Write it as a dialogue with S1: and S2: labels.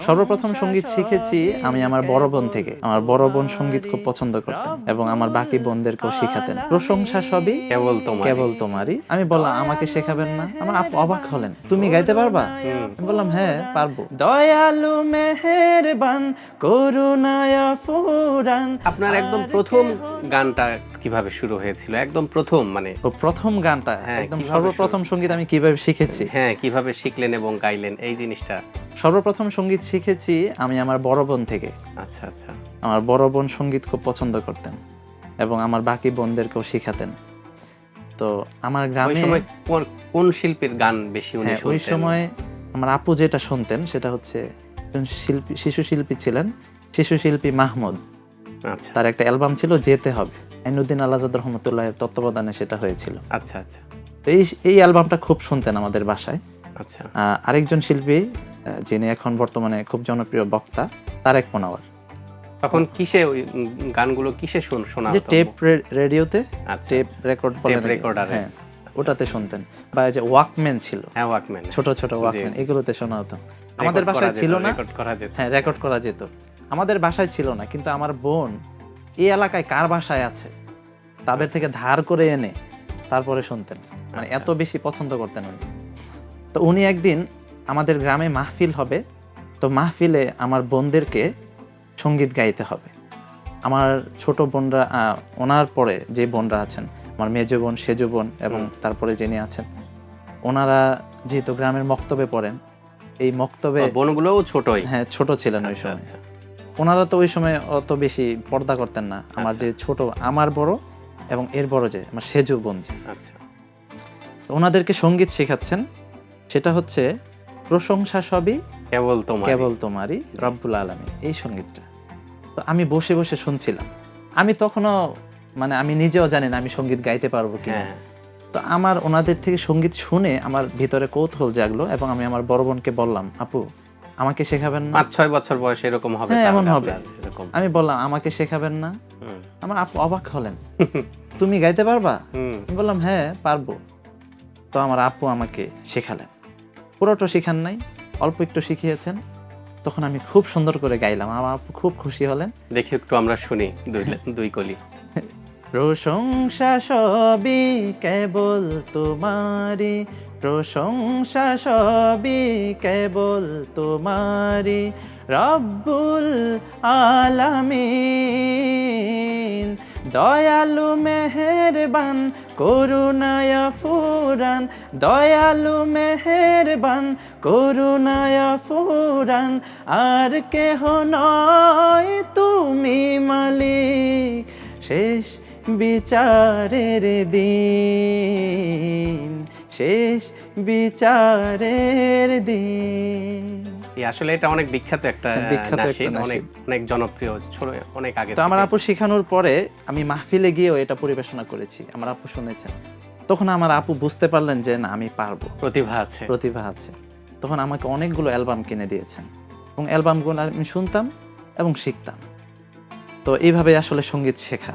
S1: সর্বপ্রথম সঙ্গীত শিখেছি আমি আমার বড় বোন থেকে। আমার বড় বোন সঙ্গীত খুব পছন্দ করতেন এবং আমার বাকি বোনদেরকেও শিখাতেন। প্রশংসা সবই কেবল তোমারই। আমি বললাম আমাকে শেখাবেন না? আমার আপু অবাক হলেন, তুমি গাইতে পারবা? আমি বললাম হ্যাঁ পারবো। দয়ালু মেহেরবান করুণায় ফুরান।
S2: আপনার একদম প্রথম গানটা কিভাবে শুরু হয়েছিল? একদম প্রথম মানে
S1: প্রথম গানটা
S2: হ্যাঁ,
S1: একদম
S2: কিভাবে
S1: সর্বপ্রথম সঙ্গীত আমি কিভাবে শিখেছি?
S2: হ্যাঁ, কিভাবে শিখলেন এবং গাইলেন এই জিনিসটা?
S1: সর্বপ্রথম সঙ্গীত শিখেছি আমি আমার বড় বোন থেকে।
S2: আচ্ছা আচ্ছা।
S1: আমার বড় বোন সঙ্গীত খুব পছন্দ করতেন এবং আমার বাকি বোনদেরকেও শিখাতেন। তো আমার
S2: ওই
S1: গ্রামে
S2: সময় কোন শিল্পীর গান বেশি উনি
S1: ওই
S2: শুনতেন?
S1: সময় আমার আপু যেটা শুনতেন সেটা হচ্ছে একজন শিশু শিল্পী ছিলেন, শিশু শিল্পী মাহমুদ।
S2: আচ্ছা
S1: তার একটা অ্যালবাম ছিল যেতে হবে, আইনুদ্দিন আলাজাদ রহমতুল্লাহের তত্ত্বাবধানে সেটা হয়েছিল।
S2: আচ্ছা আচ্ছা
S1: তো এই অ্যালবামটা খুব শুনতেন আমাদের বাসায়।
S2: আচ্ছা।
S1: আরেকজন শিল্পী যিনি এখন বর্তমানে খুব জনপ্রিয় বক্তা, তারেক মনোয়ার।
S2: তখন কিসে ওই গানগুলো কিসে শোনা
S1: যে
S2: হতো?
S1: টেপ রেডিওতে,
S2: আচ্ছা,
S1: টেপ
S2: আচ্ছা।
S1: রেকর্ড বলে
S2: টেপ
S1: নাকি?
S2: রেকর্ডারে।
S1: হ্যাঁ, ওটাতে শুনতেন। বা এই যে ওয়াকম্যান ছিল,
S2: হ্যাঁ, ওয়াকম্যান।
S1: ছোট ছোট ওয়াকম্যান,
S2: জি।
S1: এগুলোতে শোনা হতো। আমাদের
S2: রেকর্ড
S1: বাসায়
S2: করা
S1: ছিল
S2: যেত,
S1: না।
S2: রেকর্ড করা যেত।
S1: হ্যাঁ, রেকর্ড করা যেত। আমাদের বাসায় ছিল না, কিন্তু আমার বোন এই এলাকায় কার বাসায় আছে তাদের থেকে ধার করে এনে তারপরে শুনতেন। মানে এত বেশি পছন্দ করতেন উনি। তো উনি একদিন আমাদের গ্রামে মাহফিল হবে, তো মাহফিলে আমার বোনদেরকে সঙ্গীত গাইতে হবে। আমার ছোট বোনরা, ওনার পরে যে বোনরা আছেন, আমার মেজ বোন, সেজ বোন এবং তারপরে যিনি আছেন, ওনারা যেহেতু গ্রামের মক্তবে পড়েন, এই মক্তবে
S2: বোনগুলোও ছোটই।
S1: হ্যাঁ ছোট ছিলেন ওই সময়।
S2: আচ্ছা।
S1: ওনারা তো ওই সময় অত বেশি পর্দা করতেন না। আমার যে ছোট, আমার বড় এবং এর বড় যে আমার সেজু বোন যে,
S2: আচ্ছা
S1: ওনাদেরকে সঙ্গীত শেখাচ্ছেন। সেটা হচ্ছে প্রশংসা সবই
S2: কেবল
S1: তোমারই রব্বুল আলামিন, এই সঙ্গীতটা। তো আমি বসে বসে শুনছিলাম। আমি তখনও মানে আমি নিজেও জানি না আমি সঙ্গীত গাইতে পারবো কিনা।
S2: হ্যাঁ।
S1: তো আমার ওনাদের থেকে সঙ্গীত শুনে আমার ভিতরে কৌতূহল জাগলো এবং আমি আমার বড় বোনকে বললাম, আপু আমাকে শেখাবেন না?
S2: 5-6 বছর বয়স এরকম হবে।
S1: হ্যাঁ, এমন
S2: তাহলে
S1: হবে।
S2: আপনার এরকম।
S1: আমি বললাম আমাকে শেখাবেন না?
S2: হুম।
S1: আমার আপু অবাক হলেন, তুমি গাইতে পারবা?
S2: হুম।
S1: আমি বললাম হ্যাঁ পারবো। তো আমার আপু আমাকে শেখালেন। পুরোটা শিখান নাই, অল্প একটু শিখিয়েছেন। তখন আমি খুব সুন্দর করে গাইলাম, আমার আপু খুব খুশি হলেন।
S2: দেখি একটু আমরা শুনি দুই কলি।
S1: প্রশংসা সবই কেবল তোমারি, প্রশংসা সবই কেবল তোমারি রব্বুল আলামিন। দয়ালু মেহেরবান করুণায় ফুরান, দয়ালু মেহেরবান করুণায় ফুরান। আর কেহ নয় তুমি মালিক, শেষ বিচারের দিন, শেষ বিচারের দিন।
S2: আসলে এটা অনেক বিখ্যাত একটা নাশিদ, অনেক জনপ্রিয়, অনেক আগে।
S1: তো আমার আপু শেখানোর পরে আমি মাহফিলে গিয়েও এটা পরিবেশনা করেছি, আমার আপু শুনেছেন। তখন আমার আপু বুঝতে পারলেন যে না আমি পারবো, প্রতিভা আছে। তখন আমাকে অনেকগুলো অ্যালবাম কিনে দিয়েছেন এবং অ্যালবামগুলো আমি শুনতাম এবং শিখতাম। তো এইভাবে আসলে সঙ্গীত শেখা।